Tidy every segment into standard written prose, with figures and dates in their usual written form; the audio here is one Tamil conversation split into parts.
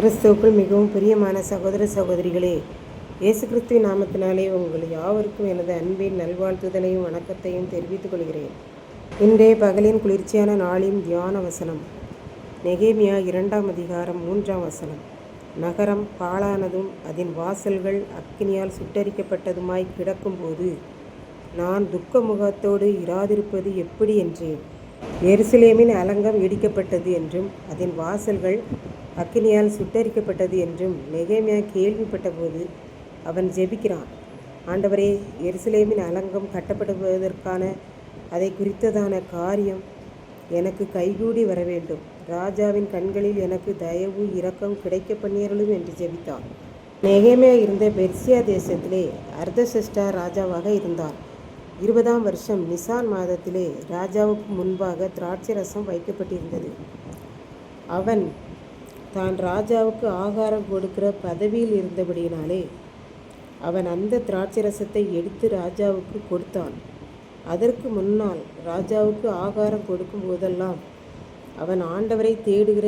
கிறிஸ்துவுக்குள் மிகவும் பிரியமான சகோதர சகோதரிகளே, இயேசு கிறிஸ்துவின் நாமத்தினாலே உங்கள் யாவருக்கும் எனது அன்பின் நல்வாழ்த்துதலையும் வணக்கத்தையும் தெரிவித்துக் கொள்கிறேன். இன்றைய பகலின் குளிர்ச்சியான நாளின் தியான வசனம் நெகேமியா 2ஆம் அதிகாரம் 3ஆம் வசனம். நகரம் பாழானதும் அதன் வாசல்கள் அக்கினியால் சுட்டரிக்கப்பட்டதுமாய் கிடக்கும்போது நான் துக்க முகத்தோடு இராதிருப்பது எப்படி என்றேன். எருசலேமின் அலங்கம் இடிக்கப்பட்டது என்றும் அதன் வாசல்கள் அக்கினியால் சுட்டரிக்கப்பட்டது என்றும் நெகேமியா கேள்விப்பட்டபோது அவன் ஜெபிக்கிறான். ஆண்டவரே, எருசலேமின் அலங்கம் கட்டப்படுவதற்கான அதை குறித்ததான காரியம் எனக்கு கைகூடி வர வேண்டும். ராஜாவின் கண்களில் எனக்கு தயவு இரக்கம் கிடைக்க பண்ணியருளும் என்று ஜெபித்தான். நெகேமியா இருந்த பெர்சியா தேசத்திலே அர்தசஷ்டா ராஜாவாக இருந்தான். 20ஆம் வருஷம் நிசான் மாதத்திலே ராஜாவுக்கு முன்பாக திராட்சை ரசம் வைக்கப்பட்டிருந்தது. அவன் தான் ராஜாவுக்கு ஆகாரம் கொடுக்கிற பதவியில் இருந்தபடியினாலே அவன் அந்த திராட்சை ரசத்தை எடுத்து ராஜாவுக்கு கொடுத்தான். அதற்கு முன்னால் ராஜாவுக்கு ஆகாரம் கொடுக்கும் போதெல்லாம் அவன் ஆண்டவரை தேடுகிற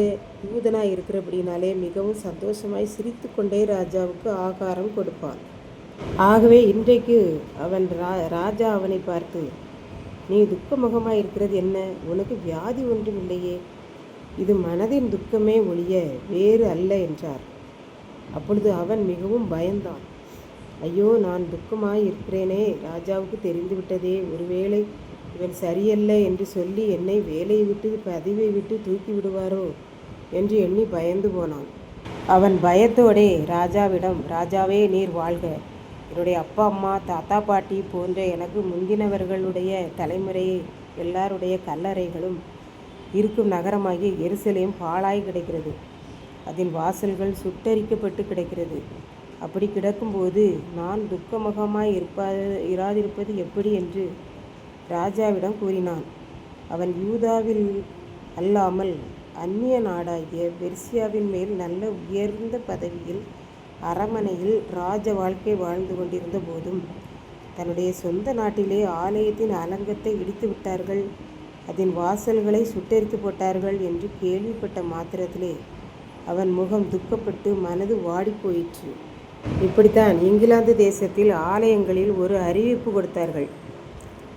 யூதனாய் இருக்கிறபடினாலே மிகவும் சந்தோஷமாய் சிரித்து கொண்டே ராஜாவுக்கு ஆகாரம் கொடுப்பான். ஆகவே இன்றைக்கு அவன் ராஜா அவனை பார்த்து, நீ துக்கமுகமாய் இருக்கிறது என்ன? உனக்கு வியாதி ஒன்றும் இல்லையே, இது மனதின் துக்கமே ஒழிய வேறு அல்ல என்றார். அப்பொழுது அவன் மிகவும் பயந்தான். ஐயோ, நான் துக்கமாய் இருக்கிறேனே, ராஜாவுக்கு தெரிந்துவிட்டதே, ஒருவேளை இவன் சரியல்ல என்று சொல்லி என்னை வேலையை விட்டு பதவியை விட்டு தூக்கி விடுவாரோ என்று எண்ணி பயந்து போனான். அவன் பயத்தோடே ராஜாவிடம், ராஜாவே, நீர் வாழ்க. என்னுடைய அப்பா அம்மா தாத்தா பாட்டி போன்ற எனக்கு முந்தினவர்களுடைய தலைமுறையை எல்லாருடைய கல்லறைகளும் இருக்கும் நகரமாகிய எருசலேம் பாழாய் கிடக்கிறது. அதன் வாசல்கள் சுட்டரிக்கப்பட்டு கிடக்கிறது. அப்படி கிடக்கும்போது நான் துக்கமுகமாய் இராதிருப்பது எப்படி என்று ராஜாவிடம் கூறினான். அவன் யூதாவில் அல்லாமல் அந்நிய நாடாகிய பெர்சியாவின் மேல் நல்ல உயர்ந்த பதவியில் அரமனையில் ராஜ வாழ்க்கை வாழ்ந்து கொண்டிருந்த போதும் தன்னுடைய சொந்த நாட்டிலே ஆலயத்தின் அலங்கத்தை இடித்து விட்டார்கள், அதன் வாசல்களை சுட்டெரித்து போட்டார்கள் என்று கேள்விப்பட்ட மாத்திரத்திலே அவன் முகம் துக்கப்பட்டு மனது வாடி போயிற்று. இப்படித்தான் இங்கிலாந்து தேசத்தில் ஆலயங்களில் ஒரு அறிவிப்பு கொடுத்தார்கள்.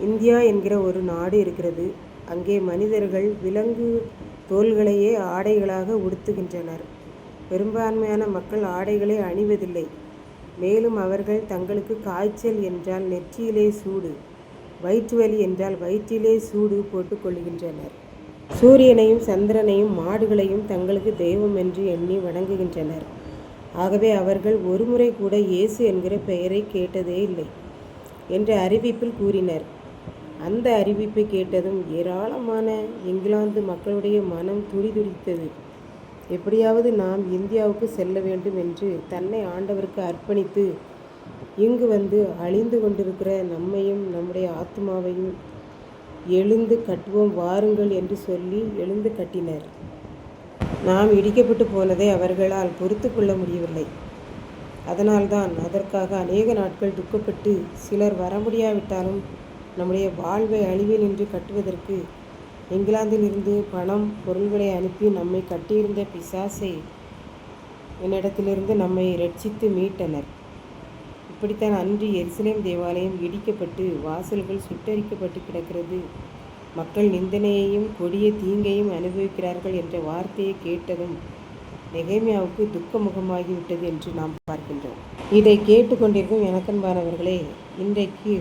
இந்தியா என்கிற ஒரு நாடு இருக்கிறது. அங்கே மனிதர்கள் விலங்கு தோள்களையே ஆடைகளாக உடுத்துகின்றனர். பெரும்பான்மையான மக்கள் ஆடைகளை அணிவதில்லை. மேலும் அவர்கள் தங்களுக்கு காய்ச்சல் என்றால் நெற்றியிலே சூடு, வயிற்று வலி என்றால் வயிற்றிலே சூடு போட்டு கொள்கின்றனர். சூரியனையும் சந்திரனையும் மாடுகளையும் தங்களுக்கு தெய்வம் என்று எண்ணி வணங்குகின்றனர். ஆகவே அவர்கள் ஒருமுறை கூட இயேசு என்கிற பெயரை கேட்டதே இல்லை என்று அறிவிப்பில் கூறினர். அந்த அறிவிப்பை கேட்டதும் ஏராளமான இங்கிலாந்து மக்களுடைய மனம் துடிதுடித்தது. எப்படியாவது நாம் இந்தியாவுக்கு செல்ல வேண்டும் என்று தன்னை ஆண்டவருக்கு அர்ப்பணித்து இங்கு வந்து அழிந்து கொண்டிருக்கிற நம்மையும் நம்முடைய ஆத்மாவையும் எழுந்து கட்டுவோம் வாருங்கள் என்று சொல்லி எழுந்து கட்டினர். நாம் இடிக்கப்பட்டு போனதை அவர்களால் பொறுத்து கொள்ள முடியவில்லை. அதனால்தான் அதற்காக அநேக நாட்கள் துக்கப்பட்டு சிலர் வர முடியாவிட்டாலும் நம்முடைய வாழ்வை அழிவில் நின்று கட்டுவதற்கு இங்கிலாந்திலிருந்து பணம் பொருள்களை அனுப்பி நம்மை கட்டியிருந்த பிசாசை என்னிடத்திலிருந்து நம்மை ரட்சித்து மீட்டனர். இப்படித்தான் அன்று எருசலேம் தேவாலயம் இடிக்கப்பட்டு வாசல்கள் சுட்டரிக்கப்பட்டு கிடக்கிறது. மக்கள் நிந்தனையையும் கொடிய தீங்கையும் அனுபவிக்கிறார்கள் என்ற வார்த்தையை கேட்டதும் நெகேமியாவுக்கு துக்கமுகமாகிவிட்டது என்று நாம் பார்க்கின்றோம். இதை கேட்டுக்கொண்டிருக்கும் எனக்கன்பானவர்களே, இன்றைக்கு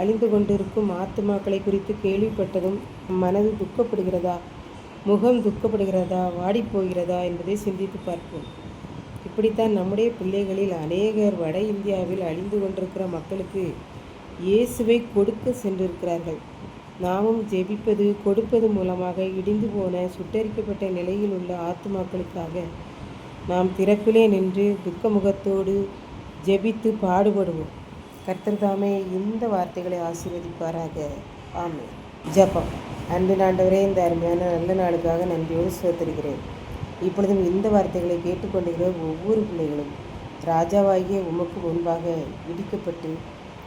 அழிந்து கொண்டிருக்கும் ஆத்துமாக்களை குறித்து கேள்விப்பட்டதும் மனது துக்கப்படுகிறதா, முகம் துக்கப்படுகிறதா, வாடிப்போகிறதா என்பதை சிந்தித்து பார்ப்போம். இப்படித்தான் நம்முடைய பிள்ளைகளில் அநேகர் வட இந்தியாவில் அழிந்து கொண்டிருக்கிற மக்களுக்கு இயேசுவை கொடுக்க சென்றிருக்கிறார்கள். நாமும் ஜெபிப்பது கொடுப்பது மூலமாக இடிந்து போன சுட்டரிக்கப்பட்ட நிலையில் உள்ள ஆத்துமாக்களுக்காக நாம் திறப்பிலே நின்று துக்கமுகத்தோடு ஜெபித்து பாடுபடுவோம். கர்த்தர் தாமே இந்த வார்த்தைகளை ஆசீர்வதிப்பாராக. ஆமென். ஜெபம். அன்பின் ஆண்டவரே, இந்த அருமையான நல்ல நாளுக்காக நன்றியோடு ஸ்தோத்திரிக்கிறேன். இப்பொழுதும் இந்த வார்த்தைகளை கேட்டுக்கொண்டிருக்கிற ஒவ்வொரு பிள்ளைகளும் ராஜாவாகிய உமக்கு முன்பாக இடிக்கப்பட்டு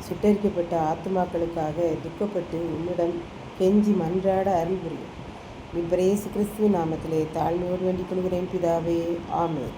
சுட்டரிக்கப்பட்ட ஆத்துமாக்களுக்காக துக்கப்பட்டு உன்னிடம் கெஞ்சி மன்றாட அருள் புரியும். மீட்பர் இயேசு கிறிஸ்துவின் நாமத்திலே தாழ்மையோடு வேண்டிக் கொள்கிறேன் பிதாவே. ஆமென்.